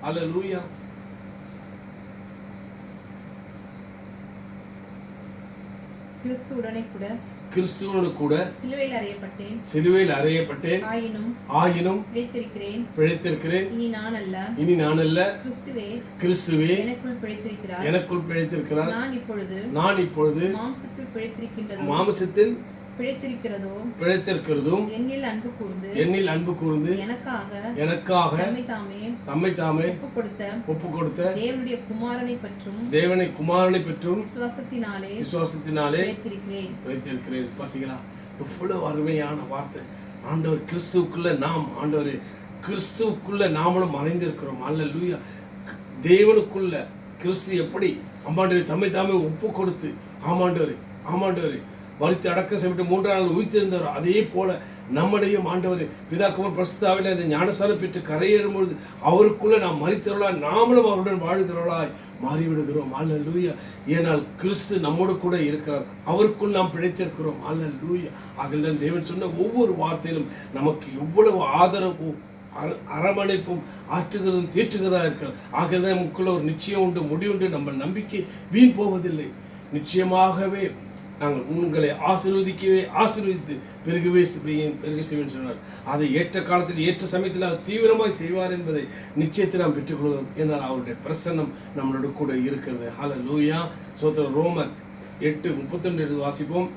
அல்லேலூயா. கிறிஸ்துவோடு கூட சிலுவையில் அறையப்பட்டேன். ஆயினும் பிழைத்திருக்கிறேன். இனி நான் அல்ல, கிறிஸ்துவே எனக்குள் பிழைத்திருக்கிறார். நான் இப்பொழுது மாம்சத்தில் பிழைத்திருக்கிறதும் என்னில் அன்பு கூர்ந்து எனக்காக தம்மை தாமே ஒப்புக் கொடுத்த தேவனை குமாரனை பற்றும் விசுவாசத்தினாலே பிழைத்திருக்கிறேன். பாத்தீங்களா, எவ்வளவு அருமையான வார்த்தை. ஆண்டவர் கிறிஸ்துவுக்குள்ள நாம், ஆண்டவர் கிறிஸ்துவுக்குள்ள நாமளும் மறைந்திருக்கிறோம். அல்லேலூயா. தேவனுக்குள்ள கிறிஸ்து எப்படி ஆமாண்டவரே தம்மை தாமே ஒப்பு கொடுத்து ஆமாண்டவரே மரித்து அடக்கம் செய்யப்பட்டு 3ஆம் நாள் உயிர்த்தெழுந்தார். அதே போல நம்முடைய ஆண்டவர் பிதாக்குமார் பரிசுத்த ஆவியிலே அந்த ஞானஸ்நானம் பெற்று கரையேறும் பொழுது அவருக்குள்ள நாம் மரித்தவர்களாய் நாமளும் அவருடன் வாழ்கிறவர்களாய் மாறிவிடுகிறோம். அல்லேலூயா. ஏனால் கிறிஸ்து நம்மோடு கூட இருக்கிறார், அவருக்குள் நாம் பிழைத்திருக்கிறோம். அல்லேலூயா. ஆகவே தேவன் சொன்ன ஒவ்வொரு வார்த்தையிலும் நமக்கு எவ்வளவு ஆதரவும் அரவணைப்பும் ஆற்றுகிறதும் தேற்றுகிறதா இருக்கிறார். ஆகவே நமக்குள்ள ஒரு நிச்சயம் உண்டு, முடிவுண்டு. நம்ம நம்பிக்கை வீண் போவதில்லை. நிச்சயமாகவே நாங்கள் உங்களை ஆசீர்வதித்து பெருகவே செய்வேன் சொன்னார். அதை ஏற்ற காலத்தில் ஏற்ற சமயத்தில் அவர் தீவிரமாய் செய்வார் என்பதை நிச்சயத்தை நாம் பெற்றுக்கொள்கிறோம். என்றால் அவருடைய பிரசன்னம் நம்மளோட கூட இருக்கிறது. ஹல்லேலூயா. ஸ்தோத்திரம். ரோமர் 8:32 வாசிப்போம்.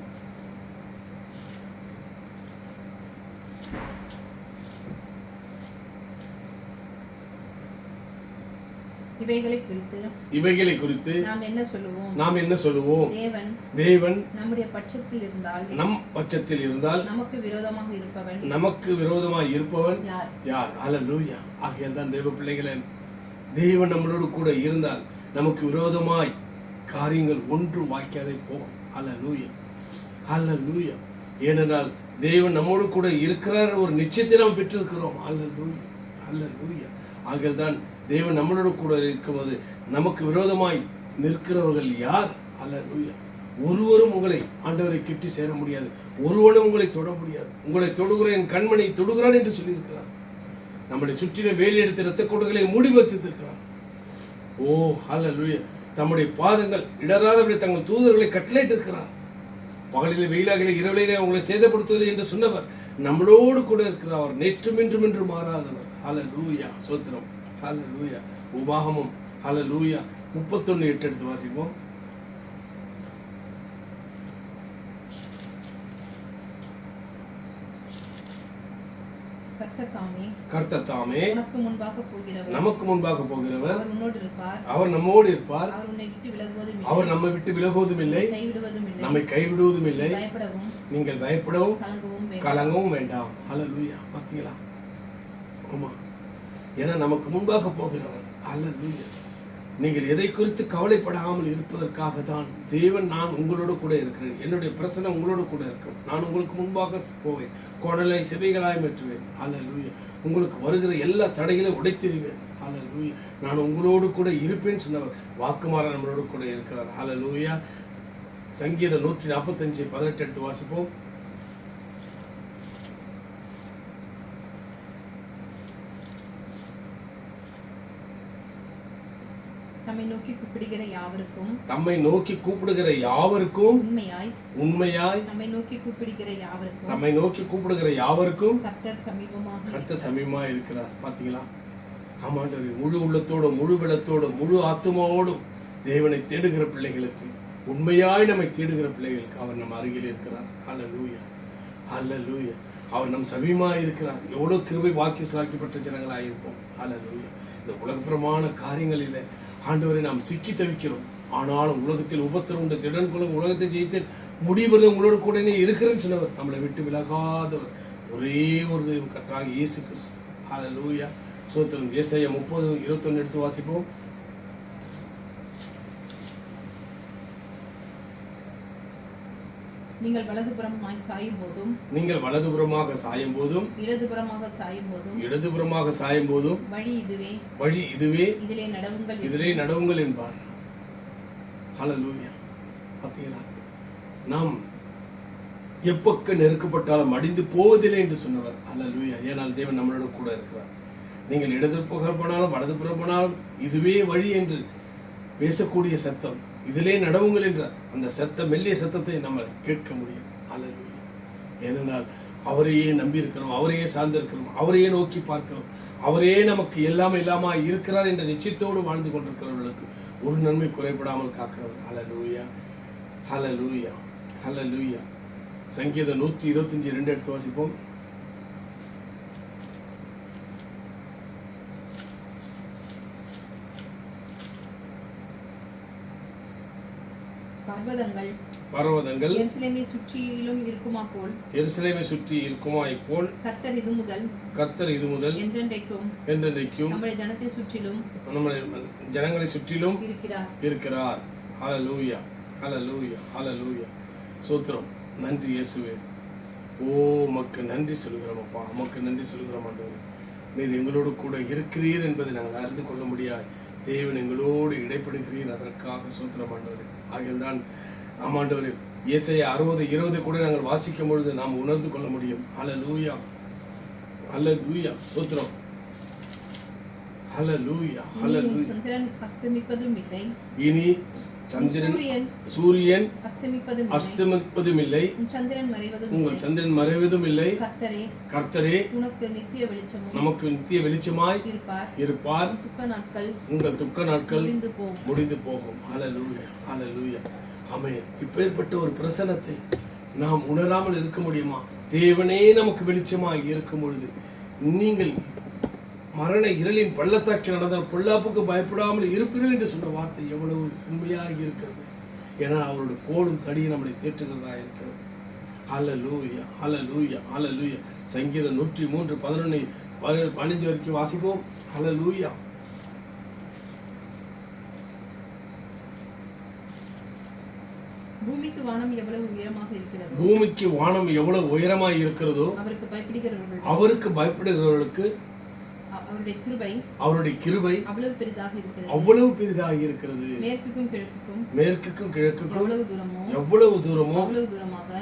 இவைகளை குறித்து நாம் என்ன சொல்லுவோம்? தேவன் நம்முடைய நம் பட்சத்தில் இருந்தால் நமக்கு விரோதமாக இருப்பவன் யார்? அல்லேலூயா. ஆகையால் தான் தேவ பிள்ளைகளே, தேவன் நம்மளோடு கூட இருந்தால் நமக்கு விரோதமாய் காரியங்கள் ஒன்று வாய்க்காதே போகும். அல்லேலூயா. அல்லேலூயா. ஏனென்றால் தேவன் நம்மோடு கூட இருக்கிறார் ஒரு நிச்சயத்தை நாம் பெற்றிருக்கிறோம். அல்லேலூயா. அல்லேலூயா. ஆகையால் தான் தேவன் நம்மளோட கூட இருக்கும்போது நமக்கு விரோதமாய் நிற்கிறவர்கள் யார்? அல்லேலூயா. ஒருவரும் உங்களை ஆண்டவரை கிட்டி சேர முடியாது, ஒருவனும் உங்களை தொட முடியாது. உங்களை தொடுகிற என் கண்மணி தொடுகிறான் என்று சொல்லியிருக்கிறார். நம்முடைய சுற்றின வேலி எடுத்த இரத்த கோடுகளை மூடி வைத்திருக்கிறார். ஓ அல்லேலூயா. தம்முடைய பாதங்கள் இடராதபடி தங்கள் தூதர்களை கட்டளையிட்டு இருக்கிறார். பகலிலே வெயிலாகலே இரவிலே உங்களை சேதப்படுத்துவதில்லை என்று சொன்னவர் நம்மளோடு கூட இருக்கிறார். அவர் நேற்றும் இன்றும் என்று மாறாதவர். அல்லேலூயா. ஸ்தோத்திரம். ஹல்லேலூயா. உபாகமம் ஹல்லேலூயா 31:8 எடுத்து வாசிப்போம். கர்த்தர் தாமே நமக்கு முன்பாக போகிறவர், அவர் நம்மோடு இருப்பார், அவர் நம்மை விட்டு விலகுவதும் இல்லை, நம்மை கைவிடுவதும் இல்லை. நீங்கள் பயப்படவும் கலங்கவும் வேண்டாம். அல்லேலூயா. பாத்தீங்களா? ஆமா, ஏன்னா நமக்கு முன்பாக போகிறவர். அல்லேலூயா. நீங்கள் எதை குறித்து கவலைப்படாமல் இருப்பதற்காக தான் தேவன் நான் உங்களோடு கூட இருக்கிறேன், என்னுடைய பிரசன்னம் உங்களோடு கூட இருக்கும், நான் உங்களுக்கு முன்பாக போவேன், கோடலை செவிகளாய் மாற்றுவேன். அல்லேலூயா. உங்களுக்கு வருகிற எல்லா தடைகளையும் உடைத்திருவேன். அல்லேலூயா. நான் உங்களோடு கூட இருப்பேன் சொன்னவர் வாக்குமாற நம்மளோடு கூட இருக்கிறார். அல்லேலூயா. சங்கீதம் 145:18 எடுத்து வாசிப்போம். தம்மை நோக்கி கூப்பிடுகிற யாவருக்கும் உண்மையாய் தம்மை நோக்கி கூப்பிடுகிற யாவருக்கும் கர்த்தர் சமீபமாய் இருக்கிறார். பாத்தீங்களா? ஆமாண்டவரே, முழு உள்ளத்தோடும் முழு பலத்தோடும் முழு ஆத்துமாவோடும் தேவனை தேடுகிற பிள்ளைகளுக்கு, உண்மையாய் நம்மை தேடுகிற பிள்ளைகளுக்கு அவர் நம் அருகில் இருக்கிறார். அல்லேலூயா. அல்லேலூயா. அவர் நம் சமீபமாய் இருக்கிறார். எவ்வளவு கிருபை வாக்கி சாக்கிப்பட்ட ஜனங்களாய் இருப்போம். அல்லேலூயா. இந்த உலகப்புறமான காரியங்களில் ஆண்டவரை நாம் சிக்கி தவிக்கிறோம். ஆனாலும் உலகத்தில் உபத்திரம் உண்டு, திடன் கொள்ளும், உலகத்தை ஜெயித்து முடிவது உங்களோட கூட இருக்கிறேன்னு சொன்னவர், நம்மளை விட்டு விலகாதவர் ஒரே ஒரு தெய்வம், கர்த்தராகிய இயேசு கிறிஸ்து. ஹல்லேலூயா. ஸ்தோத்திரம். ஏசாயா 30:21 எடுத்து வாசிப்போம். நீங்கள் வலதுபுறமாக சாயும் போதும் இடதுபுறமாக சாயும் போதும் வழி இதுவே இதிலே நடவுங்கள் என்பார். ஹல்லேலூயா. பாத்தீங்களா? நாம் எப்பக்க நெருக்கப்பட்டாலும் அடிந்து போவதில்லை என்று சொன்னவர். ஹல்லேலூயா. ஏனால் தேவன் நம்மளோட கூட இருக்கிறார். நீங்கள் இடதுபுறம் போனாலும் வலதுபுறம் போனாலும் இதுவே வழி என்று பேசக்கூடிய சத்தம், இதிலே நடவுங்கள் என்ற அந்த சத்தம், மெல்லிய சத்தத்தை நம்ம கேட்க முடியும். அல்லேலூயா. ஏனென்றால் அவரையே நம்பி இருக்கிறோம், அவரையே சார்ந்திருக்கிறோம், அவரையே நோக்கி பார்க்கிறோம், அவரே நமக்கு எல்லாமே எல்லாமா இருக்கிறார் என்ற நிச்சயத்தோடு வாழ்ந்து கொண்டிருக்கிறவர்களுக்கு ஒரு நன்மை குறைபடாமல் காக்கிறவர். ஹல்லேலூயா, ஹல்லேலூயா, ஹல்லேலூயா. சங்கீதம் 125:2 எடுத்து வாசிப்போம். பர்வதங்கள் எருசலேமை சுற்றிலும் இருக்குமா போல், எருசலேமை சுற்றி இருக்குமா போல், கர்த்தர் இது முதல் என்றென்றைக்கும் நம்முடைய ஜனத்தை சுற்றிலும், நம்முடைய ஜனங்களை சுற்றிலும் இருக்கிறார். ஹல்லேலூயா, ஹல்லேலூயா, ஹல்லேலூயா. ஸ்தோத்திரம். நன்றி இயேசுவே. ஓ உமக்கு நன்றி சொல்கிறோம் அப்பா, உமக்கு நன்றி சொல்கிறோம் ஆண்டவரே. நீர் எங்களோடு கூட இருக்கிறீர் என்பதை நாங்கள் அறிந்து கொள்ள முடியாது. தேவன் எங்களோடு இடைப்படுகிறீர், அதற்காக ஸ்தோத்திரம் ஆண்டவரே. ஆகியல்தான் ஆமாண்டவரே, ஏசாயா 60:20 கூட நாங்கள் வாசிக்கும் பொழுது நாம் உணர்ந்து கொள்ள முடியும். ஹல்லேலூயா, ஹல்லேலூயா, ஸ்தோத்திரம். ஹல்லேலூயா, ஹல்லேலூயா. சந்திரன் அஸ்தமிப்பதும் இல்லை, இனி சூரியன் அஸ்தமிப்பதும் இல்லை, உங்கள் சந்திரன் மறைவதும் இல்லை. கர்த்தரே நமக்கு நித்திய வெளிச்சமாய் இருப்பார். உங்கள் துக்க நாட்கள் முடிந்து போகும். ஹல்லேலூயா, ஹல்லேலூயா. ஆமென். இப்பேற்பட்ட ஒரு பிரசன்னத்தை நாம் உணராமல் இருக்க முடியுமா? தேவனே நமக்கு வெளிச்சமாய் இருக்கும் பொழுது நீங்கள் மரண இருளின் பள்ளத்தாக்கி நடந்தால் பொல்லாப்புக்கு பயப்படாமல் இருப்பீர்கள் என்று சொன்ன வார்த்தை எவ்வளவு உண்மையாக இருக்கிறது. ஏன்னா அவருடைய கோலும் தடியும் நம்மளை தேற்றுகிறதா இருக்கிறது. ஹல்லேலூயா, ஹல்லேலூயா, ஹல்லேலூயா. சங்கீதம் 103:11-15 வரைக்கும் வாசிப்போம். ஹல்லேலூயா. பூமிக்கு வானம் எவ்வளவு உயரமாக இருக்கிறதோ, பூமிக்கு வானம் எவ்வளவு உயரமாக இருக்கிறதோ அவருக்கு பயப்படுகிறவர்களுக்கு அவருடைய கிருபை அவ்வளவு பெரிதாக இருக்கிறது. மேற்குக்கும் கிழக்குக்கும் எவ்வளவு தூரமோ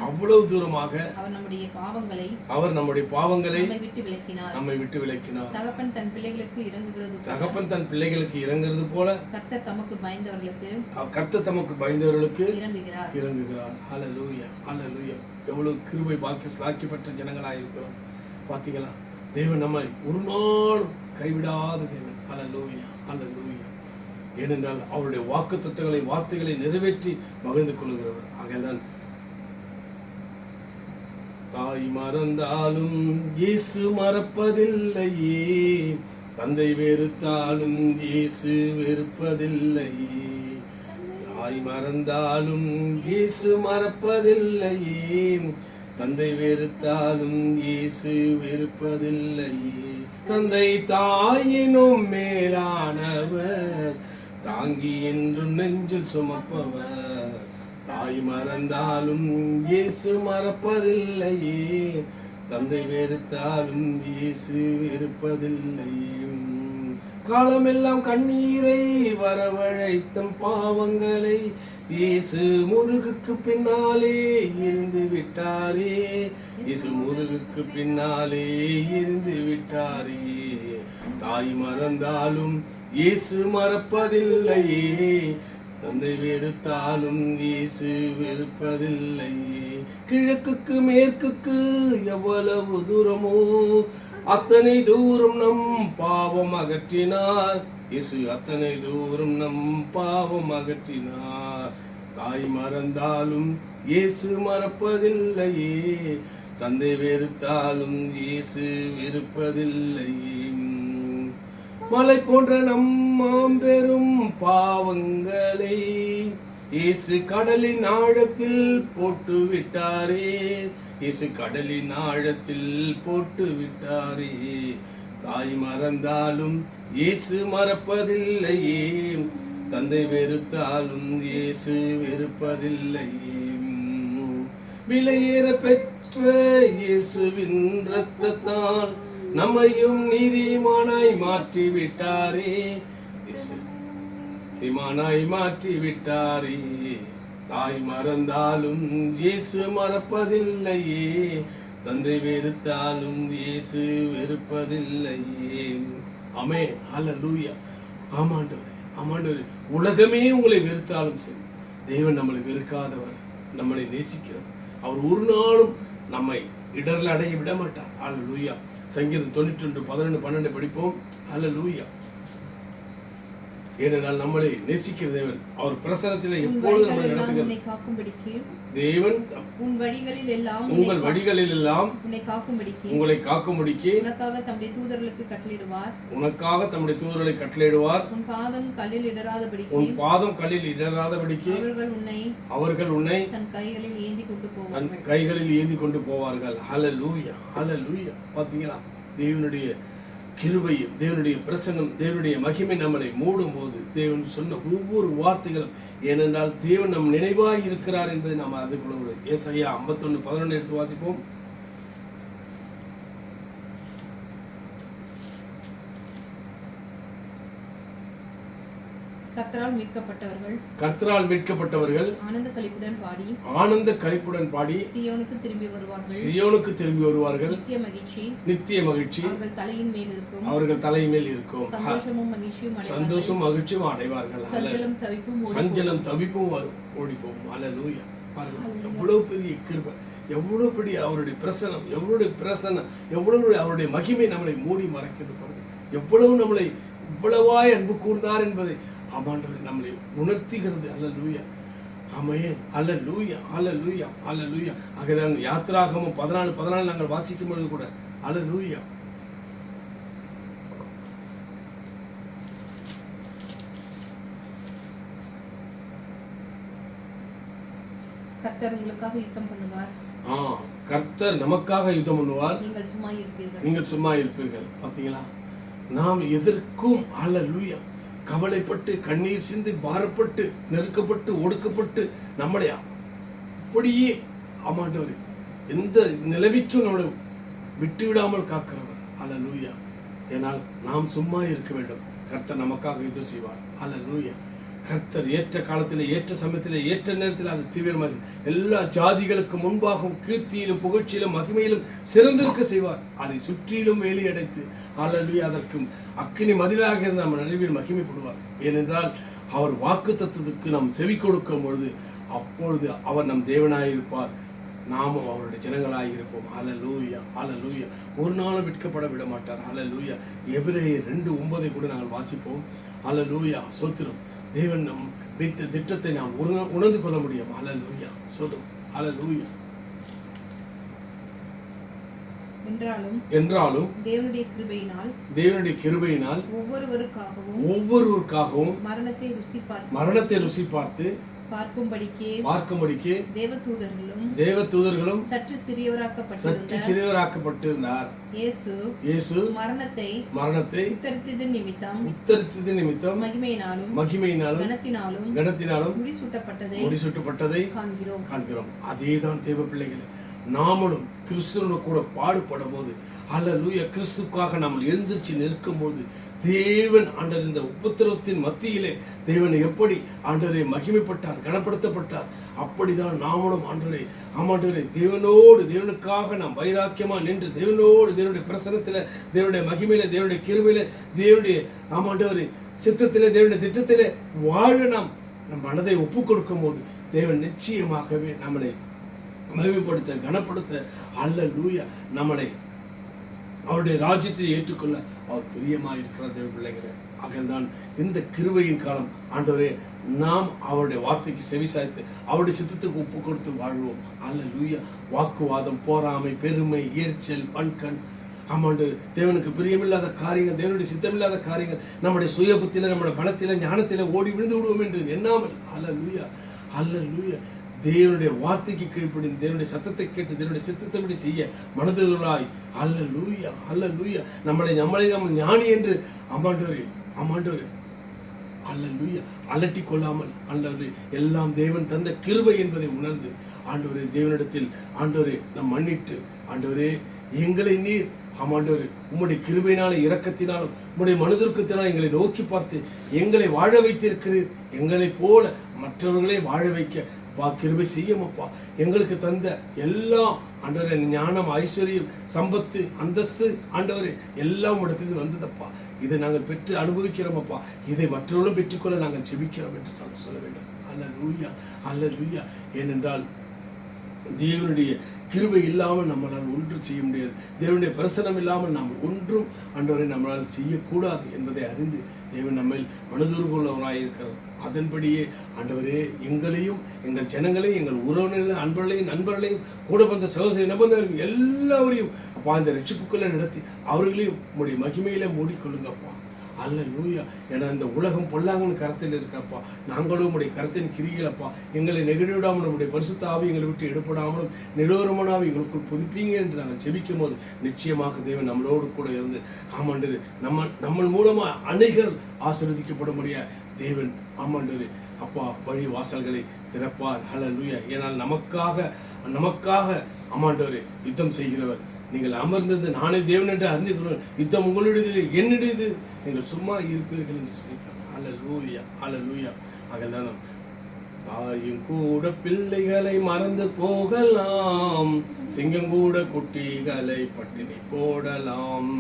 அவ்வளவு தூரமாக அவர் நம்முடைய பாவங்களை நம்மை விட்டு விலக்கினார். தகப்பன் தன் பிள்ளைகளுக்கு இறங்குறது போல கர்த்தர் தமக்கு பயந்தவர்களுக்கு இறங்குகிறார். ஹல்லேலூயா, ஹல்லேலூயா. எவ்வளவு கிருபை பாக்கியப்பட்ட ஜனங்களாக இருக்கிறோம். பார்த்தீங்களா? தேவன் நம்மை ஒரு நாளும் கைவிடாத தேவன். ஹல்லேலூயா, ஹல்லேலூயா. ஏனென்றால் அவருடைய வாக்குத்தத்தங்களை வார்த்தைகளை நிறைவேற்றி மகிழ்ந்து கொள்கிறவர். ஆகையால் தாய் மறந்தாலும் இயேசு மறப்பதில்லையே, தந்தை வெறுத்தாலும் இயேசு வெறுப்பதில்லையே. தாய் மறந்தாலும் இயேசு மறப்பதில்லையே, தந்தை வெறுத்தாலும் இயேசு வெறுப்பதில்லையே. தந்தை தாயினும் மேலானவர், தாங்கி என்றும் நெஞ்சில் சுமப்பவர். தாய் மறந்தாலும் இயேசு மறப்பதில்லையே, தந்தை வெறுத்தாலும் இயேசு வெறுப்பதில்லையே. காலமெல்லாம் கண்ணீரை வரவழைத்தும் பாவங்களை இயேசு முதுகுக்கு பின்னாலே இருந்து விட்டாரே, இயேசு முதுகுக்கு பின்னாலே இருந்து விட்டாரே. தாய் மறந்தாலும் இயேசு மறப்பதில்லையே, தந்தை வெறுத்தாலும் இயேசு வெறுப்பதில்லையே. கிழக்குக்கு மேற்குக்கு எவ்வளவு தூரமோ அத்தனை தூரம் நம் பாவம் அகற்றினார் இயேசு, அத்தனை தூரம் நம் பாவம் அகற்றினார். தாய் மறந்தாலும் இயேசு மறப்பதில்லையே, தந்தை வெறுத்தாலும் இயேசு வெறுப்பதில்லையே. மலை போன்ற நம் மாம்பெரும் பாவங்களை இயேசு கடலின் ஆழத்தில் போட்டு விட்டாரே, இயேசு கடலின் ஆழத்தில் போட்டு விட்டாரே. தாய் மறந்தாலும் இயேசு மறப்பதில்லையே, தந்தை வெறுத்தாலும் இயேசு வெறுப்பதில்லையே. விலையேற பெற்ற இயேசுவின் இரத்தத்தால் நம்மையும் நீதிமானாய் மாற்றி விட்டாரே, நீதிமானாய் மாற்றி விட்டாரே. தாய் மறந்தாலும் இயேசு மறப்பதில்லையே, தந்தை வெறுத்தாலும் இயேசு வெறுப்பதில்லையே. ஆமென். ஹல்லேலூயா. ஆமாண்டவரே, ஆமாண்டவரே, உலகமே உங்களை வெறுத்தாலும் சரி, தேவன் நம்மளை வெறுக்காதவர், நம்மளை நேசிக்கிறவர். அவர் ஒரு நாளும் நம்மை இடர்ல அடைய விட மாட்டார். ஹல்லேலூயா. சங்கீதம் 91 11 12 படிப்போம். ஹல்லேலூயா. ஏனென்றால் நம்மளை நேசிக்கிற தேவன், அவர் பிரசன்னத்திலே எப்பொழுதும் நம்மை நடத்துகிறார். தேவன் உன் வழிகளில் எல்லாம் உங்கள் வழிகளில் எல்லாம் உங்களை காக்கும்படிக்கு உனக்காக தம்முடைய தூதர்களுக்கு கட்டளையிடுவார். உனக்காக தம்முடைய தூதர்களை கட்டளையிடுவார். உன் பாதம் கல்லில் இடராதபடிக்கு அவர்கள் உன்னை தன் கைகளில் ஏந்தி கொண்டு போவார்கள். ஹல்லேலூயா, ஹல்லேலூயா. பாத்தீங்களா, தேவனுடைய கிருபையும் தேவனுடைய பிரசன்னம், தேவனுடைய மகிமை நம்மளை மூடும் போது தேவன் சொன்ன ஒவ்வொரு வார்த்தைகளும், ஏனென்றால் தேவன் நம் நினைவாய் இருக்கிறார் என்பதை நாம் அறிந்து கொள்ள முடியும். ஏசாயா 51:11 எடுத்து வாசிப்போம். கர்த்தரால் மீட்கப்பட்டவர்கள் ஆனந்த களிப்புடன் பாடி சீயோனுக்கு திரும்பி வருவார்கள். நித்திய மகிழ்ச்சி அவர்கள் தலையின் மேல் இருக்கும். சந்தோஷம் மகிழ்ச்சியும் அடைவார்கள். சஞ்சலம் தவிப்பும் ஓடி போகும். ஹல்லேலூயா. எவ்வளவு பெரிய கிருபை, எவ்வளவு பெரிய அவருடைய பிரசனம், எவ்வளவு அவருடைய மகிமை நம்மளை மூடி மறைக்கிறது பாருங்க. எவ்வளவு நம்மளை இவ்வளவாய் அன்பு கூர்ந்தார் என்பதை ஆமாண்டவர் நம்மளை உணர்த்துகிறது. ஹல்லேலூயா. ஆமென். ஹல்லேலூயா, ஹல்லேலூயா, ஹல்லேலூயா. ஆகதான் யாத்திராகமம் 14:14 நாங்கள் வாசிக்கும் பொழுது கூட ஹல்லேலூயா. கர்த்தர் உங்களுக்காக யுத்தம் பண்ணுவார். கர்த்தர் நமக்காக யுத்தம் பண்ணுவார். நீங்கள் சும்மா இருப்பீர்கள். பாத்தீங்களா, நாம் எதற்கும் ஹல்லேலூயா கவலைப்பட்டு கண்ணீர் சிந்தி பாரப்பட்டு நெருக்கப்பட்டு ஒடுக்கப்பட்டு நம்மளை அப்படியே ஆமாண்டவர் எந்த நிலைமைக்கும் நம்மளை விட்டு விடாமல் காக்கிறவர். ஹல்லேலூயா. ஏனால் நாம் சும்மா இருக்க வேண்டும். கர்த்தர் நமக்காக யுத்தம் செய்வார். ஹல்லேலூயா. கர்த்தர் ஏற்ற காலத்திலே, ஏற்ற சமயத்திலே, ஏற்ற நேரத்தில் அது தீவிரமாக எல்லா ஜாதிகளுக்கு முன்பாகவும் கீர்த்தியிலும் புகழ்ச்சியிலும் மகிமையிலும் சிறந்திருக்க செய்வார். அதை சுற்றிலும் வேலி அடைத்து ஹல்லேலூயா அதற்கு அக்கினி மதிலாக இருந்த நம்ம நடுவில் மகிமைப்படுவார். ஏனென்றால் அவர் வாக்கு தத்துவத்துக்கு நாம் செவி கொடுக்கும் பொழுது அப்பொழுது அவர் நம் தேவனாயிருப்பார், நாமும் அவருடைய ஜனங்களாக இருப்போம். ஹல்லேலூயா, ஹல்லேலூயா. ஒரு நாளும் விற்கப்பட விட மாட்டார். ஹல்லேலூயா. எபிரேயர் 2:9 கூட நாங்கள் வாசிப்போம். ஹல்லேலூயா. சோத்திரம். தேவன் நம் வைத்த திட்டத்தை நாம் உணர்ந்து கொள்ள முடியும். ஹல்லேலூயா. சோத்திரம். ஹல்லேலூயா. என்றாலும் தேவனுடைய கிருபையினால் ஒவ்வொருவருக்காகவும் மரணத்தை ருசி பார்த்து பார்க்கும்படிக்கு தேவதூதர்களும் சற்று சிறியவராக்கப்பட்டிருந்தார். இயேசு மரணத்தை உத்தரித்தது நிமித்தம் மகிமையினாலும் கனத்தினாலும் முடிசூட்டப்பட்டதை காண்கிறோம். அதேதான் தேவ பிள்ளைகளே, நாமளும் கிறிஸ்துவோடு கூட பாடுபடும் போது ஹல்லேலூயா கிறிஸ்துக்காக நாம் எழுந்திருச்சு நிற்கும் போது தேவன் ஆண்டவர் இந்த உபத்திரவத்தின் மத்தியிலே தேவன் எப்படி ஆண்டவரை மகிமைப்பட்டார், கனப்படுத்தப்பட்டார், அப்படிதான் நாமளும் ஆண்டவரை ஆமாண்டவரை தேவனுக்காக நாம் வைராக்கியமா நின்று தேவனுடைய பிரசனத்தில, தேவனுடைய மகிமையில, தேவனுடைய கிருபையில, தேவனுடைய ஆமாண்டவரை சித்தத்திலே, தேவனுடைய திட்டத்திலே வாழ நாம் நம் மனதை ஒப்பு கொடுக்கும் போது தேவன் நிச்சயமாகவே நம்மளை மகிமைப்படுத்த கனப்படுத்த ஹல்லேலூயா நம்மளை அவருடைய ராஜ்யத்தை ஏற்றுக்கொள்ள அவர் பிரியமாக இருக்கிற தேவ பிள்ளைகளே. ஆகதான் இந்த கிருபையின் காலம் ஆண்டவரே நாம் அவருடைய வார்த்தைக்கு செவிசாய்த்து அவருடைய சித்தத்துக்கு ஒப்பு கொடுத்து வாழ்வோம். ஹல்லேலூயா. வாக்குவாதம், போராமை, பெருமை, எரிச்சல், பண்கண் ஆமாண்டு தேவனுக்கு பிரியமில்லாத காரியங்கள், தேவனுடைய சித்தமில்லாத காரியங்கள் நம்முடைய சுய புத்தியில, நம்முடைய பலத்தில, ஞானத்தில ஓடி விழுந்து விடுவோம் என்று எண்ணாமல் ஹல்லேலூயா, ஹல்லேலூயா தேவனுடைய வார்த்தைக்கு கீழ்ப்படிந்து தேவனுடைய சத்தத்தை கேட்டு தேவனுடைய சித்தத்தை செய்ய மனதுகளாய் ஹல்லேலூயா, ஹல்லேலூயா நம்மளை நம்ம ஞானி என்று ஆமாண்டவரே ஹல்லேலூயா அலட்டி கொள்ளாமல் ஆண்டவரே எல்லாம் தேவன் தந்த கிருபை என்பதை உணர்ந்து ஆண்டவரே தேவனிடத்தில் ஆண்டவரே நம் மன்னிட்டு ஆண்டவரே எங்களை நீர் ஆமாண்டவரே உம்முடைய கிருபையினாலும் இரக்கத்தினாலும் உம்முடைய மனதுருக்கத்தினாலும் எங்களை நோக்கி பார்த்து எங்களை வாழ வைத்திருக்கிறீர். எங்களை போல மற்றவர்களை வாழ வைக்க கிருபை செய்யமப்பா. எங்களுக்கு தந்த எல்லாம் ஆண்டவரே ஞானம், ஐஸ்வர்யம், சம்பத்து, அந்தஸ்து ஆண்டவரே எல்லாம் இடத்துக்கு வந்ததப்பா. இதை நாங்கள் பெற்று அனுபவிக்கிறோம் அப்பா. இதை மற்றவர்களும் பெற்றுக்கொள்ள நாங்கள் ஜெபிக்கிறோம் என்று சொல்ல வேண்டும். அல்லேலூயா, அல்லேலூயா. ஏனென்றால் தேவனுடைய கிருபை இல்லாமல் நம்மளால் ஒன்றும் செய்ய முடியாது. தேவனுடைய பிரசனம் இல்லாமல் நாம் ஒன்றும் ஆண்டவரை நம்மளால் செய்யக்கூடாது என்பதை அறிந்து தேவன் நம்மை மனதுருகுள்ளவராக இருக்கிறார். அதன்படியே ஆண்டவரே, எங்களையும் எங்கள் ஜனங்களையும் எங்கள் உறவினர்களையும் அன்பர்களையும் நண்பர்களையும் கூட வந்த சகோதரி நபந்தர்கள் எல்லாரையும் அப்பா இந்த ரட்சிப்புக்குள்ள நடத்தி அவர்களையும் உங்களுடைய மகிமையில மூடிக்கொள்ளுங்கப்பா. அல்லேலூயா. ஏன்னா இந்த உலகம் பொல்லாங்கன்னு கரத்தில் இருக்கப்பா. நாங்களும் உங்களுடைய கரத்தின் கிரிகளப்பா. எங்களை நெகிழ்விடாமல் நம்முடைய பரிசுத்த ஆவி எங்களை விட்டு எடுப்படாமலும் நிலவரமானாவி எங்களுக்குள் புதுப்பீங்க என்று நாங்கள் ஜெபிக்கும் போது நிச்சயமாக தேவன் நம்மளோடு கூட இருந்து ஆமாண்டது நம்ம மூலமா அநேகர் ஆசீர்வதிக்கப்படும்படியா தேவன் ஆமாண்டது அப்பா வழி வாசல்களை திறப்பார். அல்லேலூயா. ஏனால் நமக்காக ஆமாண்டவரே யுத்தம் செய்கிறவர். நீங்கள் அமர்ந்தது நானே தேவன் என்று அறிந்து கொள்ளுங்கள். யுத்தம் உங்களுடையது என்னுடையது, நீங்கள் சும்மா இருப்பீர்கள் என்று சொல்லியிருக்காங்க. அல்லேலூயா, அல்லேலூயா. ஆகதான் தாயும் கூட பிள்ளைகளை மறந்து போகலாம், சிங்கம் கூட குட்டிகளை பட்டினி போடலாம்.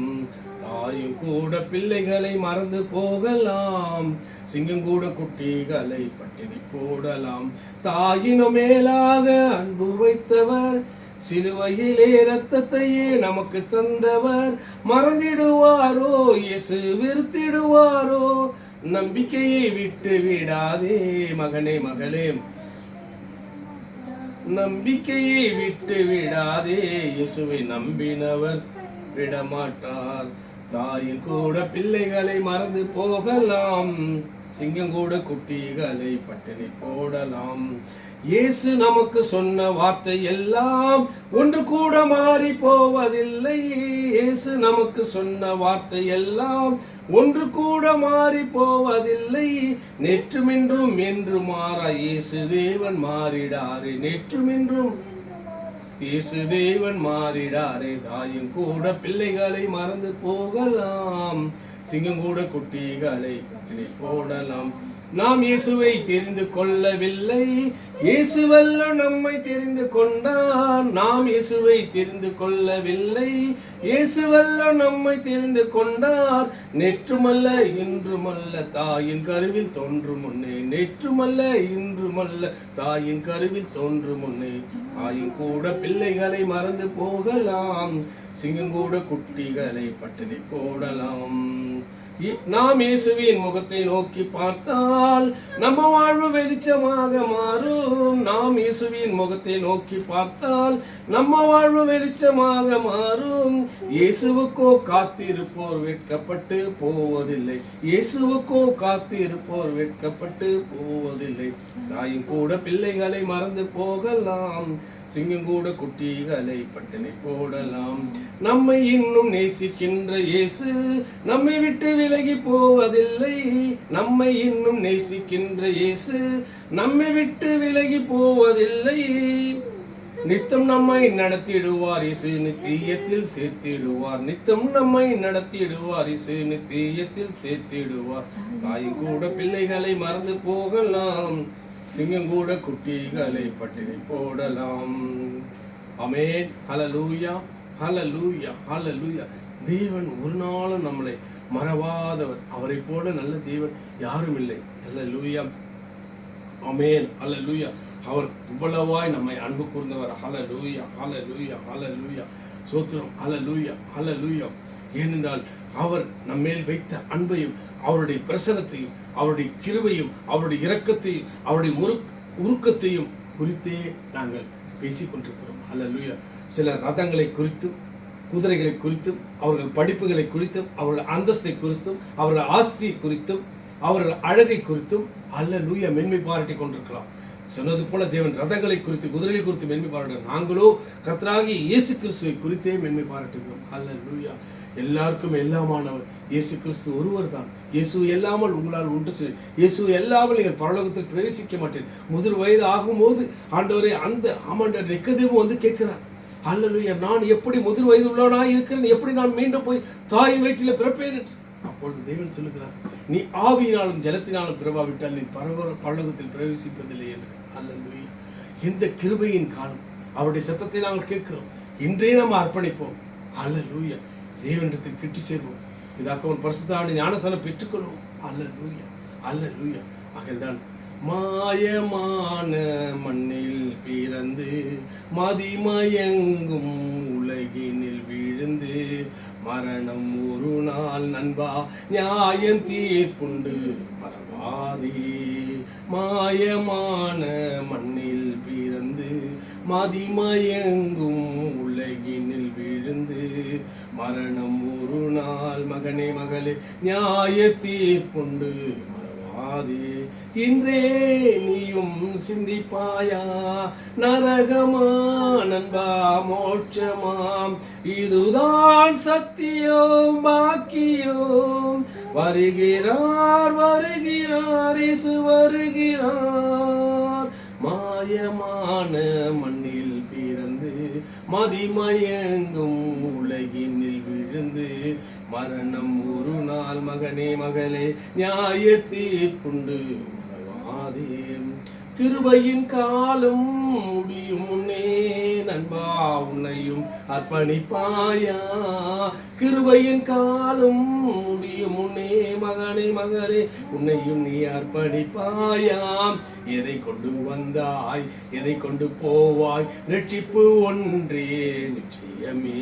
தாயும் கூட பிள்ளைகளை மறந்து போகலாம், சிங்கம் கூட குட்டிகளை பட்டினி போடலாம். தாயினும் மேலாக அன்பு வைத்தவர், சிலுவையிலே இரத்தத்தையே நமக்கு தந்தவர், மறந்திடுவாரோ இயேசு வெறுத்திடுவாரோ. நம்பிக்கையை விட்டு விடாதே மகனே மகளே, நம்பிக்கையை விட்டு விடாதே, இயேசுவை நம்பினவர் விடமாட்டார். தாயும் கூட பிள்ளைகளை மறந்து போகலாம், சிங்கம் கூட குட்டிகளை பட்டினி போடலாம். இயேசு நமக்கு சொன்ன வார்த்தை எல்லாம் ஒன்று கூட மாறி போவதில்லை. இயேசு நமக்கு சொன்ன வார்த்தை எல்லாம் ஒன்று கூட மாறி போவதில்லை. நேற்றுமின்றும் என்று மாறா இயேசு தேவன் மாறிடாரே, நேற்றுமின்றும் இயேசு தேவன் மாறிடாரே. தாயும் கூட பிள்ளைகளை மறந்து போகலாம், சிங்கம் கூட குட்டிகளை போடலாம். நாம் இயேசுவை தெரிந்து கொள்ளவில்லை, இயேசுவல்ல நம்மை தெரிந்து கொண்டார். நாம் இயேசுவை தெரிந்து கொள்ளவில்லை, இயேசுவல்ல நம்மை தெரிந்து கொண்டார். நேற்றுமல்ல இன்றுமல்ல தாயின் கருவில் தோன்றும் முன்னே, நேற்றுமல்ல இன்றுமல்ல தாயின் கருவில் தோன்றும் முன்னே. தாயும் கூட பிள்ளைகளை மறந்து போகலாம், சிங்கம் கூட குட்டிகளை பட்டினி போடலாம். நாம் இயேசுவின் முகத்தை நோக்கி பார்த்தால் நம்ம வாழ்வு வெளிச்சமாக மாறும். நாம் இயேசுவின் முகத்தை நோக்கி பார்த்தால் நம்ம வாழ்வு வெளிச்சமாக மாறும். இயேசுவுக்கோ காத்திருப்போர் வெட்கப்பட்டு போவதில்லை, இயேசுவுக்கோ காத்திருப்போர் வெட்கப்பட்டு போவதில்லை. தாயும் கூட பிள்ளைகளை மறந்து போகலாம், சிங்கம் கூட குட்டிகளை பட்டினி போடலாம். நம்மை இன்னும் நேசிக்கின்ற இயேசு நம்மை விட்டு விலகி போவதில்லை. நம்மை இன்னும் நேசிக்கின்ற இயேசு நம்மை விட்டு விலகி போவதில்லை. நித்தம் நம்மை நடத்திடுவார் இயேசு, நித்தியத்தில் சேர்த்திடுவார். நித்தம் நம்மை நடத்திடுவார் இயேசு, நித்தியத்தில் சேர்த்திடுவார். தாயும் கூட பிள்ளைகளை மறந்து போகலாம், சிங்கம் கூட குட்டிகளை பட்டினி போடலாம். ஆமென். ஹல்லேலூயா, ஹல்லேலூயா, ஹல்லேலூயா. தேவன் ஒரு நாளும் நம்மளை மறவாதவர். அவரை போல நல்ல தேவன் யாரும் இல்லை. ஹல்லேலூயா, ஆமென், ஹல்லேலூயா. அவர் இவ்வளவாய் நம்மை அன்பு கூர்ந்தவர். ஹல்லேலூயா, ஹல்லேலூயா, ஹல்லேலூயா. சோத்திரம். ஹல்லேலூயா, ஹல்லேலூயா. ஏனென்றால் அவர் நம்மேல் வைத்த அன்பையும் அவருடைய பிரசனத்தையும் அவருடைய கிருபையும் அவருடைய இரக்கத்தையும் அவருடைய உருக்கத்தையும் குறித்தே நாங்கள் பேசிக் கொண்டிருக்கிறோம். அல்லேலூயா. சில ரதங்களை குறித்தும் குதிரைகளை குறித்தும் அவர்கள் படிப்புகளை குறித்தும் அவர்கள் அந்தஸ்தை குறித்தும் அவர்கள் ஆஸ்தியை குறித்தும் அவர்கள் அழகை குறித்தும் அல்லேலூயா மென்மை பாராட்டி கொண்டிருக்கலாம். சொன்னது போல தேவன் ரதங்களை குறித்து குதிரைகளை குறித்து மென்மை பாராட்டுகிறார். நாங்களோ கர்த்தராகிய இயேசு கிறிஸ்துவை குறித்தே மென்மை பாராட்டுகிறோம். அல்லேலூயா. எல்லாருக்கும் எல்லாமானவர் இயேசு கிறிஸ்து ஒருவர் தான். இயேசு இல்லாமல் உங்களால் ஒன்று செய்ய, இயேசு இல்லாமல் நீங்கள் பரலோகத்தில் பிரவேசிக்க மாட்டேன். முதிர் வயது ஆகும்போது ஆண்டவரே அந்த ஆமாண்டவர் நிக்கதேமு வந்து கேட்கிறார். அல்லேலூயா, நான் எப்படி முதிர் வயது உள்ளவனாய் இருக்கிறேன், எப்படி நான் மீண்டும் போய் தாய் வயிற்றில் பிறப்பேன்? அப்பொழுது தேவன் சொல்லுகிறார், நீ ஆவியினாலும் ஜலத்தினாலும் பிறவாவிட்டால் நீ பரலோகத்தில் பிரவேசிப்பதில்லை என்று. அல்லேலூயா. இந்த கிருபையின் காலம் அவருடைய சத்தத்தை நாங்கள் கேட்கிறோம். இன்றே நாம் அர்ப்பணிப்போம். அல்லேலூயா. தேவனிடத்தில் கிட்டி சேர்வோம். பிதாக்கள் பரிசுத்தாவின் ஞானஸ்நானம் பெற்றுக்கொள்வோம். அல்லேலூயா, அல்லேலூயா. ஆகதான் மாயமான மண்ணில் பிறந்து மதிமயங்கும் உலகினில் விழுந்து மரணம் ஒரு நாள் நண்பா நியாயம் தீர்ப்புண்டு மறவாதே. மாயமான மண்ணில் பிறந்து மதிமயங்கும் உலகினில் விழுந்து மரணம் ஒரு நாள் மகனே மகளே நியாய தீர்ப்புண்டு மறவாதே. இன்றே நீயும் சிந்திப்பாயா நரகமா நண்பா மோட்சமாம் இதுதான் சத்தியம் பாக்கியம். வருகிறார் வருகிறார் இயேசு வருகிறார். மாயமான மண்ணில் பிறந்து மதிமயங்கும் உலகினில் விழுந்து மரணம் ஒரு நாள் மகனே மகளே நியாய தீர்ப்புண்டு மறவாதே. கிருபையின் காலம் முடியும் முன்னே நண்பா உன்னையும் அர்ப்பணிப்பாயா. கிருபையின் காலம் முடியும் முன்னே மகனே மகளே உன்னையும் நீ அர்ப்பணிப்பாயாம். எதை கொண்டு வந்தாய் எதை கொண்டு போவாய் ரட்சிப்பு ஒன்றே நிச்சயமே.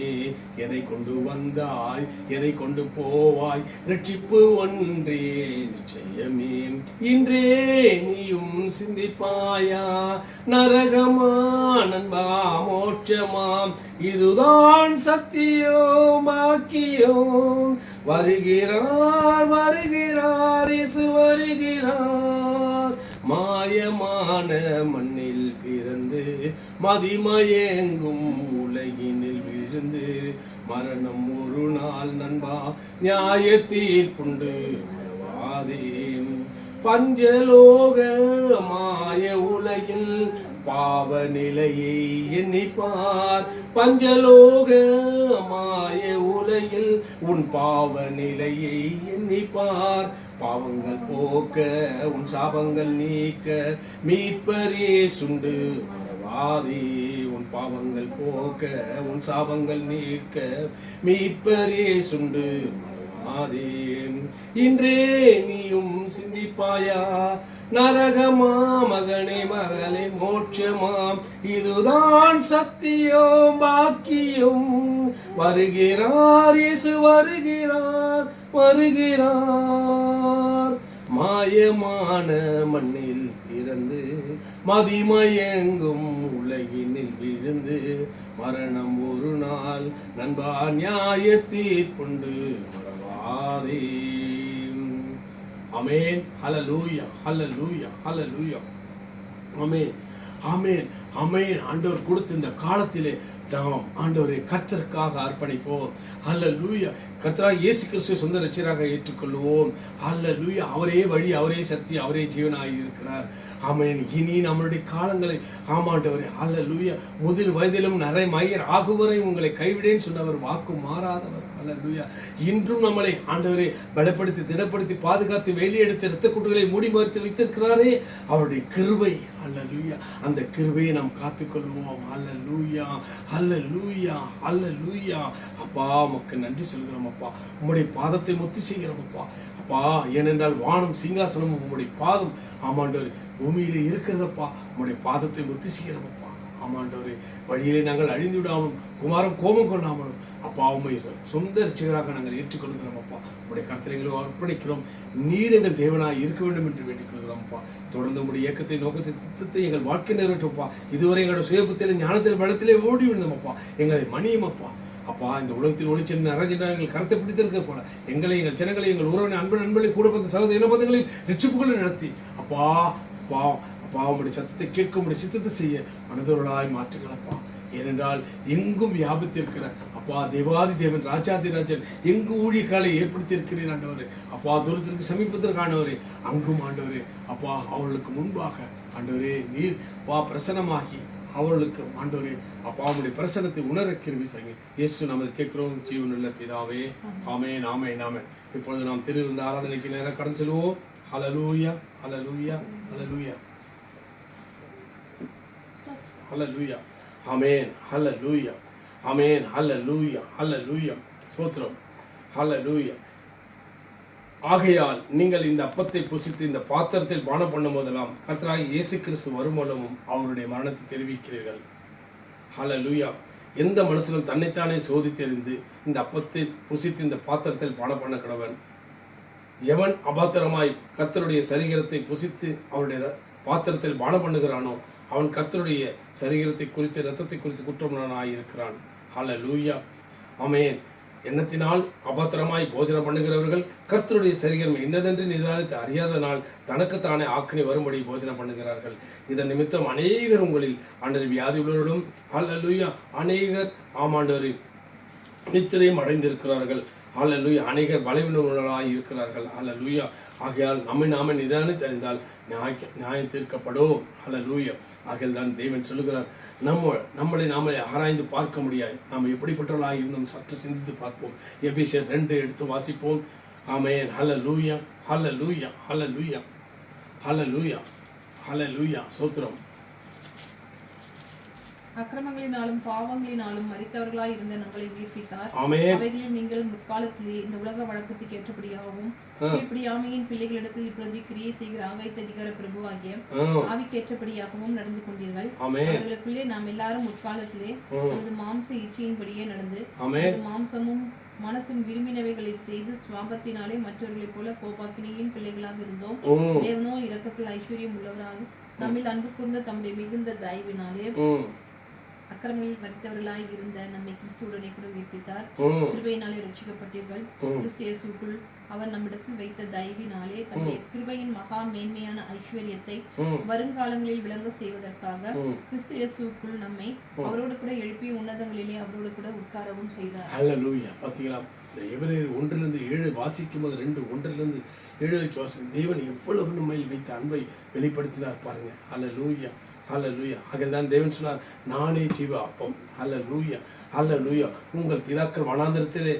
எதை கொண்டு வந்தாய் எதை கொண்டு போவாய் ரட்சிப்பு ஒன்றே நிச்சயமே. இன்றே நீயும் சிந்திப்பாயா நரகமா நண்பா மோட்சமாம் இதுதான் சத்தியம் பாக்கியம். வருகிறார் வருகிறார் இயேசு வருகிறார். மாயமான மண்ணில் பிறந்து மதிமயங்கும் உலகினில் விழுந்து மரணம் ஒரு நாள் நண்பா நியாய தீர்ப்புண்டு மறவாதே. பஞ்சலோக மாய உலகில் பாவ நிலையை எண்ணிப்பார். பஞ்சலோக மாய உலகில் உன் பாவ நிலையை எண்ணிப்பார். பாவங்கள் போக்க உன் சாபங்கள் நீக்க மீட்பர் இயேசுண்டு மறவாதே. உன் பாவங்கள் போக்க உன் சாபங்கள் நீக்க மீட்பர் இயேசுண்டு மறவாதே. இன்றே நீயும் சிந்திப்பாயா நரகமா மகனே மகளே மோட்சமாம் இதுதான் சத்தியம் பாக்கியம். வருகிறார் இயேசு வருகிறார் வருகிறார். மாயமான மண்ணில் பிறந்து மதிமயங்கும் உலகினில் விழுந்து மரணம் ஒரு நாள் நண்பா நியாய தீர்ப்புண்டு மறவாதே. ஆமென். ஹல்லேலூயா ஹல்லேலூயா ஹல்லேலூயா. ஆமென் ஆமென் ஆமென். ஆண்டவர் கொடுத்த இந்த காலத்திலே நாம் ஆண்டவரை கர்த்தருக்காக அர்ப்பணிப்போம். ஹல்லேலூயா. கர்த்தராகிய இயேசு கிறிஸ்துவை சொந்த இரட்சகராக ஏற்றுக்கொள்வோம். ஹல்லேலூயா. அவரே வழி அவரே சக்தி அவரே ஜீவனாய் இருக்கிறார். ஆமென். இனி நம்மளுடைய காலங்களை ஆமாண்டவரே ஹல்லேலூயா முதிர் வயதிலும் நரை மயர் ஆகுவரை உங்களை கைவிடேன்னு சொன்னவர் வாக்கு மாறாதவர். ஹல்லேலூயா. இன்றும் நம்மளை ஆண்டவரே பலப்படுத்தி திடப்படுத்தி பாதுகாத்து வெளியெடுத்து இரத்த குட்டுகளை மூடி மறைத்து வைத்திருக்கிறாரே அவருடைய கிருபை. ஹல்லேலூயா. அந்த கிருபையை நாம் காத்துக்கொள்வோம். ஹல்லேலூயா ஹல்லேலூயா ஹல்லேலூயா. அப்பா உமக்கு நன்றி சொல்கிறோம் அப்பா. உம்முடைய பாதத்தை முத்தி செய்கிறோம் அப்பா. அப்பா ஏனென்றால் வானம் சிங்காசனம் உம்முடைய பாதம் ஆமாண்டவரே பூமியிலே இருக்கிறதப்பா. உம்முடைய பாதத்தை முத்தி செய்கிறோம் அப்பா. ஆமாண்டவரே வழியிலே நாங்கள் அழிந்து விடாமலும் குமாரம் கோபம் கொள்ளாமலும் அப்பா உண்மை சொந்த ரட்சகராக நாங்கள் ஏற்றுக்கொள்கிறோம் அப்பா. உடைய கர்த்தரைகளை அர்ப்பணிக்கிறோம். நீர் எங்கள் தேவனாய் இருக்க வேண்டும் என்று வேண்டிக் கொள்கிறோம் அப்பா. தொடர்ந்து உடைய இயக்கத்தை நோக்கத்தை திட்டத்தை எங்கள் வாழ்க்கை நிறைவேற்றப்பா. இதுவரை எங்களோட சுயபுத்தில ஞானத்தில் பலத்திலே ஓடி விழுந்தோம் அப்பா. எங்களை மணியும் அப்பா. அப்பா இந்த உலகத்தில் ஒளிச்சென்று நிறைஞ்ச எங்கள் கருத்தை பிடித்திருக்க போல எங்களை எங்கள் ஜனங்களை எங்கள் உறவின் நண்பர்களை கூட பார்த்த சகோதர இனபந்தங்களையும் ரட்சிப்புகளை நடத்தி அப்பா அப்பா அப்பா உங்களுடைய சத்தத்தை கேட்க உங்களுடைய சித்தத்தை செய்ய மனதொருளாய் மாற்றுங்களப்பா. ஏனென்றால் எங்கும் வியாபித்திருக்கிற அப்பா தேவாதி தேவன் ராஜாதி ராஜன் எங்கு ஊழியக்காலை ஏற்படுத்தியிருக்கிறேன் ஆண்டவரே. அப்பா தூரத்திற்கு சமீபத்திற்கு ஆண்டவரே அங்கும் ஆண்டவரே அப்பா அவர்களுக்கு முன்பாக ஆண்டவரே நீர் பா பிரசனமாகி அவர்களுக்கு ஆண்டவரே அப்பா அவருடைய பிரசனத்தை உணர கிருபை செய்யுங்க. இயேசு நமது கேட்கிறோம் ஜீவனுள்ள பிதாவே. ஆமென் ஆமென் ஆமென். இப்பொழுது நாம் திருவிருந்த ஆராதனைக்கு நேரம் கடந்து செல்வோம். ஹல்லேலூயா ஹல்லேலூயா ஹல்லேலூயா ஹல்லேலூயா. ஆமென் ஹல்லேலூயா ஆமென் ஹல்லேலூயா ஹல்லேலூயா. ஸ்தோத்திரம் ஹல்லேலூயா. ஆகையால் நீங்கள் இந்த அப்பத்தை புசித்து இந்த பாத்திரத்தில் பானம் பண்ணும் போதெல்லாம் கர்த்தராகிய இயேசு கிறிஸ்து வருமளவும் அவருடைய மரணத்தை தெரிவிக்கிறீர்கள். ஹல்லேலூயா. எந்த மனுஷனும் தன்னைத்தானே சோதித்தெறிந்து இந்த அப்பத்தை புசித்து இந்த பாத்திரத்தில் பானம் பண்ண கடவன். எவன் அபாத்திரமாய் கர்த்தருடைய சரீரத்தை புசித்து அவருடைய பாத்திரத்தில் பானம் பண்ணுகிறானோ அவன் கர்த்தருடைய சரீரத்தை குறித்து இரத்தத்தை குறித்து குற்றமுள்ளவனாய் இருக்கிறான். ஹல்லேலூயா. ஆமென். எண்ணத்தினால் அபாத்திரமாய் போஜனம் பண்ணுகிறவர்கள் கர்த்தருடைய சரீரம் என்னதென்று நிதானித்து அறியாதனால் தனக்குத்தானே ஆக்கினி வரும்படி போஜனம் பண்ணுகிறார்கள். இதன் நிமித்தம் அநேகர் உங்களில் ஆண்டவர் வியாதி உள்ளவர்களும் ஹல்லேலூயா அநேகர் ஆமாண்டவரை நித்திரையும் அடைந்திருக்கிறார்கள். ஹல்லேலூயா அநேகர் பலவீனர்களாய் இருக்கிறார்கள். ஹல்லேலூயா. ஆகையால் நாமே நிதானித்து அறிந்தால் நியாயம் தீர்க்கப்படும். ஹல்லேலூயா. ஆகையால் தான் தேவன் சொல்லுகிறார், நம்மளை நாம ஆராய்ந்து பார்க்க முடியாது. நாம் எப்படிப்பட்டவர்களாக இருந்தோம் சற்று சிந்தித்து பார்ப்போம். எபேசியர் 2 எடுத்து வாசிப்போம். ஆமென். ஹல்லேலூயா ஹல்லேலூயா ஹல்லேலூயா ஹல்லேலூயா ஹல்லேலூயா. ஸ்தோத்திரம். அக்கிரமங்களினாலும் பாவங்களினாலும் மரித்தவர்களாய் இருந்த நம்மளை உயிர்ப்பித்தார். ஆமென். அவைகளில் நீங்கள் முற்காலத்திலே இந்த உலக வழக்கத்துக்கு ஏற்றபடியாகவும் கீழ்ப்படியாமையின் பிள்ளைகளிடத்தில் இப்பொழுது கிரியை செய்கிற ஆகாயத்து அதிகார பிரபுவாகிய ஆவிக்கேற்றபடியாகவும் நடந்து கொண்டீர்கள். அவர்களுக்குள்ளே நாம் எல்லாரும் முற்காலத்திலே நமது மாம்ச இச்சையின்படியே நடந்து மாம்சமும் மனசும் விரும்பினவைகளை செய்து சுவாபத்தினாலே மற்றவர்களைப் போல கோபாக்கினியின் பிள்ளைகளாக இருந்தோம். தேவனோ இரக்கத்தில் ஐஸ்வர்யம் உள்ளவராக நம்மில் அன்பு கூர்ந்த தம்முடைய மிகுந்த தயவினாலே அக்கிரமங்களில் மரித்தவர்களாய் இருந்த நம்மை கிறிஸ்துவுடனே கூட உயிர்ப்பித்தார். கிருபையினாலே ரட்சிக்கப்பட்டீர்கள். கிறிஸ்து இயேசுவுக்குள் அவர் நம்மிடத்தில் வைத்த தயவினாலே தம்முடைய கிருபையின் மகா மேன்மையான ஐஸ்வர்யத்தை வருங்காலங்களில் விளங்க செய்வதற்காக கிறிஸ்து இயேசுவுக்குள் நம்மை அவரோடு கூட எழுப்பி உன்னதங்களிலே அவரோடு கூட உட்காரவும் செய்தார். ஹல்லேலூயா. பார்த்தீங்களா, இந்த எபிரேயர் 1-7 வாசிக்கும் போது 2:1-7 வரைக்கும் வாசிக்கும். தேவன் எவ்வளவு நம்மையில் வைத்த அன்பை வெளிப்படுத்தினார் பாருங்க. ஹல்லேலூயா ஹல்லேலூயா. ஆகதான் தேவன் சொன்னார், நானே ஜீவ அப்பம். ஹல்லேலூயா ஹல்லேலூயா. உங்கள் பிதாக்கள் வனாந்திரத்திலே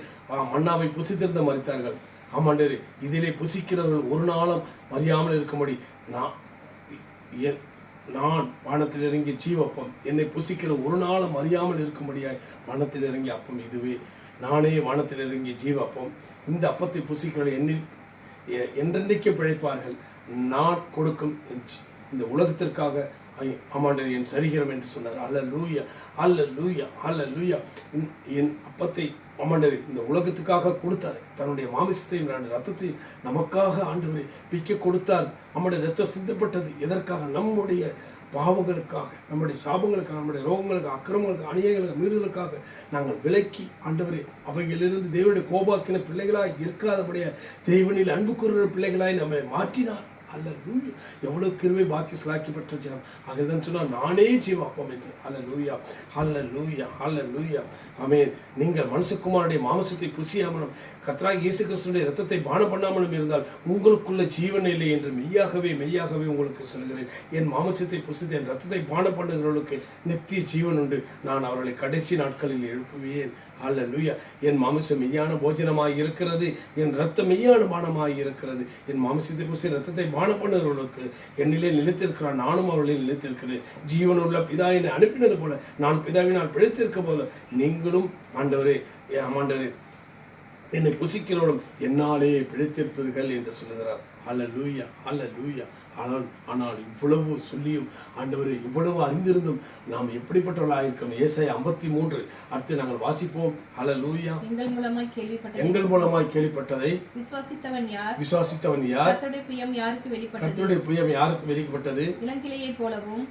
மன்னாவை புசித்திருந்த மரித்தார்கள். ஆமாண்டே, இதிலே புசிக்கிறவர்கள் ஒரு நாளும் அறியாமல் இருக்கும்படி நான் வானத்தில் இறங்கிய ஜீவப்பம், என்னை புசிக்கிற ஒரு நாளும் அறியாமல் இருக்கும்படியாய் வானத்தில் இறங்கிய அப்பம் இதுவே. நானே வானத்தில் இறங்கிய ஜீவப்பம். இந்த அப்பத்தை புசிக்கிற என்னில் என்றென்றைக்கு பிழைப்பார்கள். நான் கொடுக்கும் இந்த உலகத்திற்காக ஆமாண்டர் என் சரீரம் என்று சொன்னார். அல்லேலூயா அல்லேலூயா அல்லேலூயா. என் அப்பத்தை ஆமாண்டர் இந்த உலகத்துக்காக கொடுத்தார். தன்னுடைய மாமிசத்தையும் ரத்தத்தையும் நமக்காக ஆண்டவரை பிக்க கொடுத்தார். நம்முடைய ரத்தம் சிந்தப்பட்டது எதற்காக? நம்முடைய பாவங்களுக்காக, நம்முடைய சாபங்களுக்காக, நம்முடைய ரோகங்களுக்கு, அக்கிரமங்களுக்கு, அநியாயங்களுக்கு, மீறுதலுக்காக நாங்கள் விலக்கி ஆண்டவரே அவைகளிலிருந்து தேவனுடைய கோபாக்கின பிள்ளைகளாய் இருக்காதபடிய தேவனில் அன்பு கூறுகிற பிள்ளைகளாய் நம்மை மாற்றினார். அல்லேலூயா. எவ்வளவு கிருபை பாக்கி ஸ்லாக்கி பெற்ற ஜனம். ஆகதான் சொன்னால் நானே ஜீவாப்பம் என்று. அல்லேலூயா அல்லேலூயா அல்லேலூயா. ஆமென். நீங்கள் மனுஷகுமாரனுடைய மாம்சத்தை புசியாமலும் கர்த்தராகிய இயேசு கிறிஸ்துவின் இரத்தத்தை பானம் பண்ணாமலும் இருந்தால் உங்களுக்குள்ள ஜீவன் இல்லை என்று மெய்யாகவே மெய்யாகவே உங்களுக்கு சொல்கிறேன். என் மாம்சத்தை புசித்து என் இரத்தத்தை பானம் பண்ணுகிறவர்களுக்கு நித்திய ஜீவன் உண்டு. நான் அவர்களை கடைசி நாட்களில் எழுப்புவேன். அல்லேலூயா. என் மாமிசம் மெய்யான போஜனமாய் இருக்கிறது, என் ரத்தம் மெய்யான பானமாய் இருக்கிறது. என் மாமிசத்தை புசி ரத்தத்தை பானம் பண்ணுகிறவர்களுக்கு என்னிலே நிலைத்திருக்கிறான், நானும் அவர்களில் நிலைத்திருக்கிறேன். ஜீவனுள்ள பிதா என்னை அனுப்பினது போல நான் பிதாவினால் பிழைத்திருக்க போல நீங்களும் ஆண்டவரே ஆண்டவரே என்னை புசிக்கிறவரும் என்னாலே பிழைத்திருப்பீர்கள் என்று சொல்லுகிறார். அல்லேலூயா அல்லேலூயா. ஆனால் இவ்வளவு சொல்லியும் ஆண்டவரே இவ்வளவு அறிந்திருந்தும் நாம் எப்படிப்பட்டவர்களாக இருக்கணும். ஏசாயா 53 அடுத்து நாங்கள் வாசிப்போம். அல்லேலூயா. எங்கள் மூலமாய் கேள்விப்பட்டதை விசுவாசித்தவன் யார்? கர்த்தருடைய புயம் யாருக்கு வெளிப்பட்டது?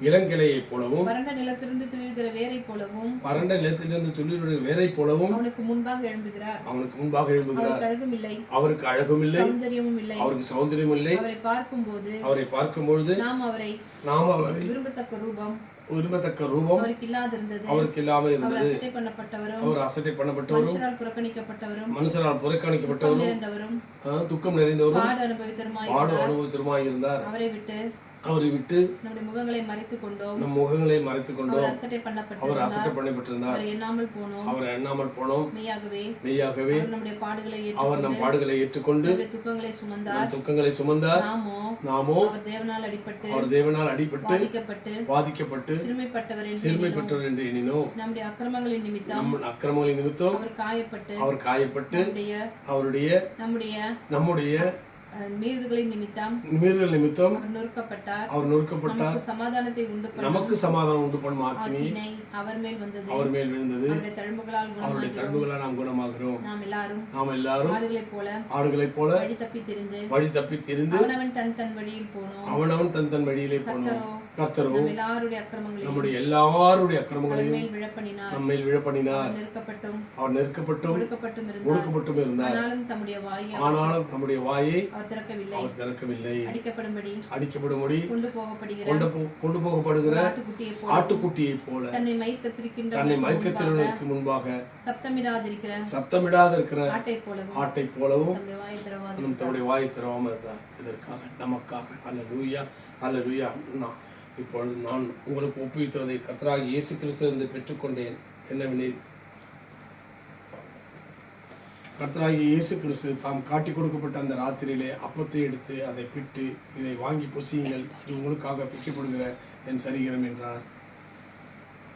இளங்கிளையைப் போலவும் வறண்ட நிலத்திலிருந்து துளிர்கிற வேரைப் போலவும் அவனுக்கு முன்பாக எழும்புகிறார். அவருக்கு அழகும் இல்லை, அவருக்கு சௌந்தரியம் இல்லை. அவரை பார்க்கும்போது நாம் அவரை விரும்பத்தக்க ரூபம் அவருக்கு இல்லாமல் இருந்தது. அவர் அசட்டை பண்ணப்பட்டவரும் மனுஷரால் புறக்கணிக்கப்பட்டவரும் துக்கம் நிறைந்தவரும் பாடு அனுபவித்தருமாய் இருந்தார். அவரை விட்டு நம்முடைய முகங்களை மறைத்துக் கொண்டோம். நம் முகங்களை மறைத்துக் கொண்டோம். அவர் அசட்டை பண்ணப்பட்டிருந்தார். அவர் எண்ணாமல் போனோம். மெய்யாகவே அவர் நம்முடைய பாடுகளை ஏற்றுக்கொண்டு துக்கங்களை சுமந்தார். நாமோ அவர் தேவனால் அடிபட்டு வாதிக்கப்பட்டு சிறுமைப்பட்டவர் என்று எண்ணினோம். நம்முடைய அக்கிரமங்களின் நிமித்தம் அவர் காயப்பட்டு அவருடைய நம்முடைய மீறுதல் நிமித்தம் அவர் நொறுக்கப்பட்டார். நமக்கு சமாதானம் உண்டு பண்ணும் ஆக்கினை அவர் மேல் விழுந்தது. அவருடைய தழும்புகளால் நாம் குணமாகிறோம். நாம் எல்லாரும் ஆடுகளைப் போல வழி தப்பி திரிந்து அவனவன் தன் வழியிலே போனோம். கர்த்தரோ நம்முடைய எல்லாருடைய அக்கிரமங்களையும் நம்மேல் விழப்பண்ணினார். அவர் நெருக்கப்பட்டும் ஒடுக்கப்பட்டும் இருந்தார். ஆனாலும் தம்முடைய வாயை அவர் திறக்கவில்லை. அடிக்கப்படும்படி கொண்டு போகப்படுகிற ஆட்டுக்குட்டியைப் போல தன்னை மயக்கத்திற்கு முன்பாக சத்தமிடாதிருக்கிற ஆட்டைப் போலவும் தம்முடைய வாயை திறவாமல் இருந்தார். இதற்காக நமக்காக அல்லேலூயா அல்லேலூயா. இப்பொழுது நான் உங்களுக்கு ஒப்புவித்ததை கர்த்தராகிய இயேசு கிறிஸ்துவிலிருந்து பெற்றுக்கொண்டேன். என்னவெனில், கர்த்தராகிய இயேசு கிறிஸ்து தாம் காட்டி கொடுக்கப்பட்ட அந்த ராத்திரியிலே அப்பத்தை எடுத்து அதை பிட்டு, இதை வாங்கி புசியுங்கள், இது உங்களுக்காக பிக்கப்படுகிற என் சரீரம் என்றார்.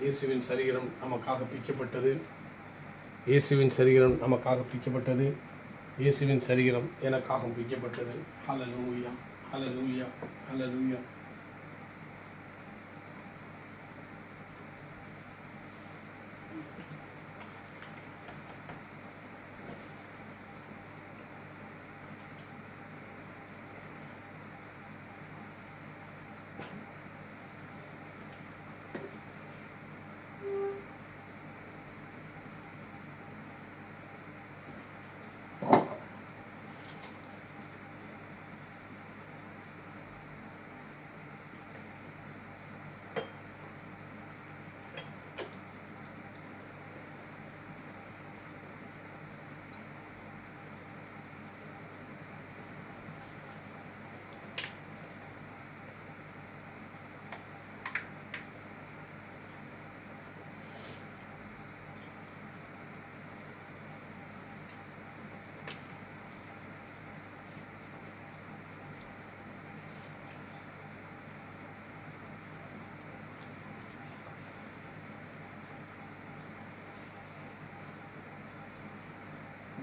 இயேசுவின் சரீரம் நமக்காக பிக்கப்பட்டது. இயேசுவின் சரீரம் நமக்காக பிக்கப்பட்டது. இயேசுவின் சரீரம் எனக்காக பிக்கப்பட்டது. ஹல்லேலூயா ஹல்லேலூயா ஹல்லேலூயா.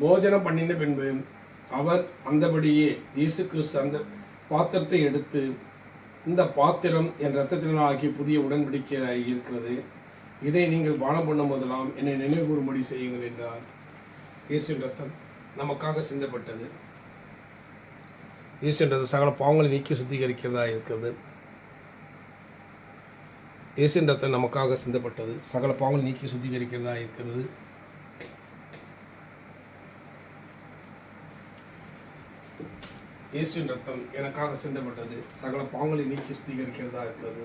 போஜனம் பண்ணின பின்பு அவர் அந்தபடியே இயேசு கிறிஸ்து அந்த பாத்திரத்தை எடுத்து, இந்த பாத்திரம் என் இரத்தத்தினால் ஆகிய புதிய உடன்படிக்கையாக இருக்கிறது, இதை நீங்கள் பானம் பண்ணும் போதெல்லாம் என்னை நினைவு கூறும்படி செய்யுங்கள் என்றார். இயேசுவின் ரத்தம் நமக்காக சிந்தப்பட்டது. இயேசுவின் ரத்தம் சகல பாவங்களை நீக்கி சுத்திகரிக்கிறதா இருக்கிறது. இயேசுவின் ரத்தம் நமக்காக சிந்தப்பட்டது, சகல பாவங்களை நீக்கி சுத்திகரிக்கிறதா இருக்கிறது. இயேசுவின் ரத்தம் எனக்காக சிந்தப்பட்டது, சகல பாவங்களை நீக்கி சுத்திகரிக்கிறதா இருக்கிறது.